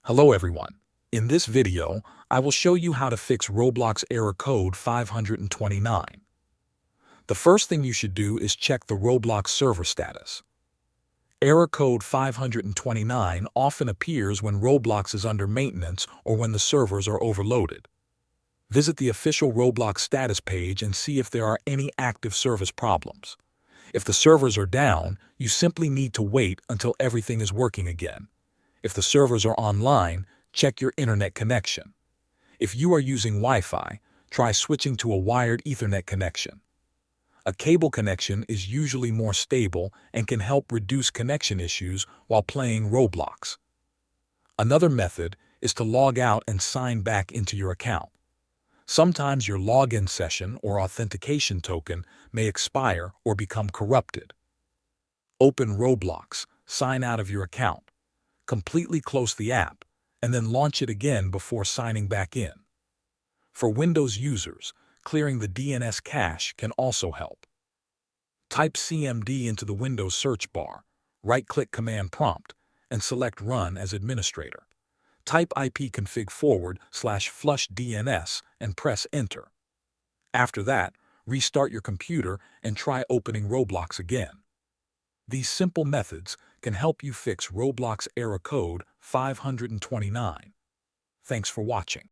Hello everyone. In this video, I will show you how to fix Roblox error code 529. The first thing you should do is check the Roblox server status. Error code 529 often appears when Roblox is under maintenance or when the servers are overloaded. Visit the official Roblox status page and see if there are any active service problems. If the servers are down, you simply need to wait until everything is working again. If the servers are online, check your internet connection. If you are using Wi-Fi, try switching to a wired Ethernet connection. A cable connection is usually more stable and can help reduce connection issues while playing Roblox. Another method is to log out and sign back into your account. Sometimes your login session or authentication token may expire or become corrupted. Open Roblox, sign out of your account. Completely close the app, and then launch it again before signing back in. For Windows users, clearing the DNS cache can also help. Type CMD into the Windows search bar, right-click Command Prompt, and select Run as administrator. Type ipconfig/flush DNS and press Enter. After that, restart your computer and try opening Roblox again. These simple methods can help you fix Roblox error code 529. Thanks for watching.